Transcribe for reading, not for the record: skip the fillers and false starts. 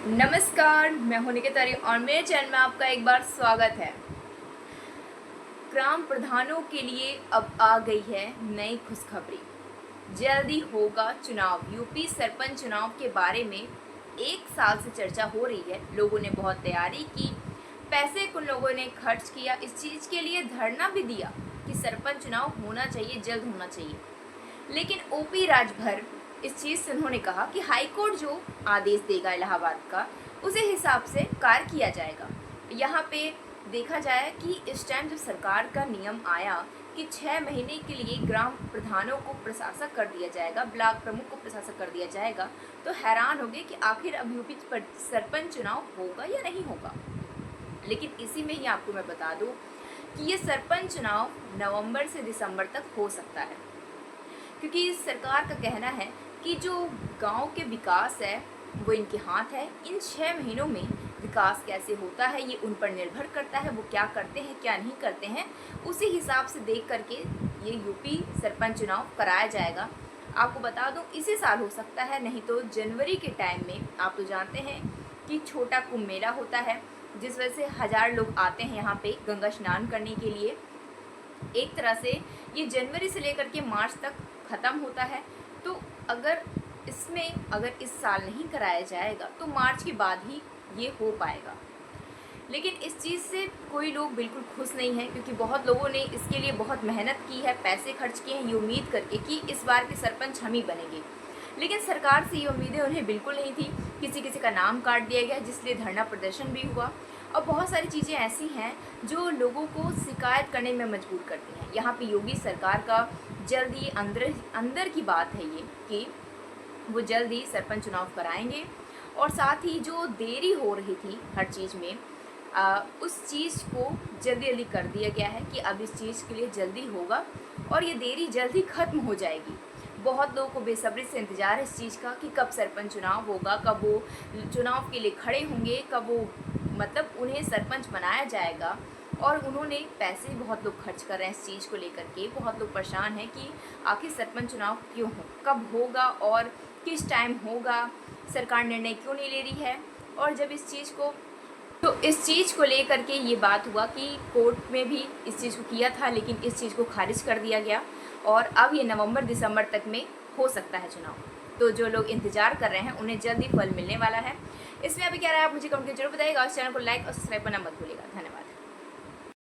नमस्कार, मैं हूं निकिता और मेरे चैनल में आपका एक बार स्वागत है। ग्राम प्रधानों के लिए अब आ गई है नई खुशखबरी। जल्दी होगा चुनाव। यूपी सरपंच चुनाव के बारे में 1 साल से चर्चा हो रही है। लोगों ने बहुत तैयारी की, पैसे कुछ लोगों ने खर्च किया, इस चीज़ के लिए धरना भी दिया कि सरपंच चुनाव होना चाहिए, जल्द होना चाहिए। लेकिन ओपी राजभर इस चीज़ से उन्होंने कहा कि हाईकोर्ट जो आदेश देगा इलाहाबाद का, उसे हिसाब से कार्य किया जाएगा। यहाँ पे देखा जाए कि इस टाइम जब सरकार का नियम आया कि 6 महीने के लिए ग्राम प्रधानों को प्रशासक कर दिया जाएगा, ब्लॉक प्रमुख को प्रशासक कर दिया जाएगा, तो हैरान हो गए कि आखिर अब यूपी सरपंच चुनाव होगा या नहीं होगा। लेकिन इसी में ही आपको मैं बता दूं कि ये सरपंच चुनाव नवंबर से दिसंबर तक हो सकता है, क्योंकि सरकार का कहना है कि जो गांव के विकास है वो इनके हाथ है। इन 6 महीनों में विकास कैसे होता है ये उन पर निर्भर करता है, वो क्या करते हैं क्या नहीं करते हैं, उसी हिसाब से देख करके ये यूपी सरपंच चुनाव कराया जाएगा। आपको बता दूं इसी साल हो सकता है, नहीं तो जनवरी के टाइम में। आप तो जानते हैं कि छोटा कुंभ मेला होता है, जिस वजह से 1000 लोग आते हैं यहाँ पे गंगा स्नान करने के लिए। एक तरह से ये जनवरी से लेकर के मार्च तक ख़त्म होता है। तो अगर इस साल नहीं कराया जाएगा तो मार्च के बाद ही ये हो पाएगा। लेकिन इस चीज़ से कोई लोग बिल्कुल खुश नहीं है, क्योंकि बहुत लोगों ने इसके लिए बहुत मेहनत की है, पैसे खर्च किए हैं ये उम्मीद करके कि इस बार के सरपंच हम ही बनेंगे। लेकिन सरकार से ये उम्मीदें उन्हें बिल्कुल नहीं थी। किसी किसी का नाम काट दिया गया, जिसलिए धरना प्रदर्शन भी हुआ। और बहुत सारी चीज़ें ऐसी हैं जो लोगों को शिकायत करने में मजबूर करती हैं। यहाँ पे योगी सरकार का जल्दी अंदर की बात है ये कि वो जल्दी सरपंच चुनाव कराएंगे। और साथ ही जो देरी हो रही थी हर चीज़ में, उस चीज़ को जल्दी कर दिया गया है कि अब इस चीज़ के लिए जल्दी होगा और ये देरी जल्दी ख़त्म हो जाएगी। बहुत लोगों को बेसब्री से इंतज़ार है इस चीज़ का कि कब सरपंच चुनाव होगा, कब वो चुनाव के लिए खड़े होंगे, कब वो उन्हें सरपंच बनाया जाएगा। और उन्होंने पैसे भी बहुत लोग खर्च कर रहे हैं इस चीज़ को लेकर के। बहुत लोग परेशान हैं कि आखिर सरपंच चुनाव क्यों हो, कब होगा और किस टाइम होगा, सरकार निर्णय क्यों नहीं ले रही है। और जब इस चीज़ को लेकर के ये बात हुआ कि कोर्ट में भी इस चीज़ को किया था, लेकिन इस चीज़ को खारिज कर दिया गया और अब ये नवंबर दिसंबर तक में हो सकता है चुनाव। तो जो लोग इंतज़ार कर रहे हैं उन्हें जल्दी फल मिलने वाला है। इसमें अभी क्या रहा है आप मुझे कमेंट करके जरूर बताइएगा। और चैनल को लाइक और सब्सक्राइब करना मत भूलिएगा।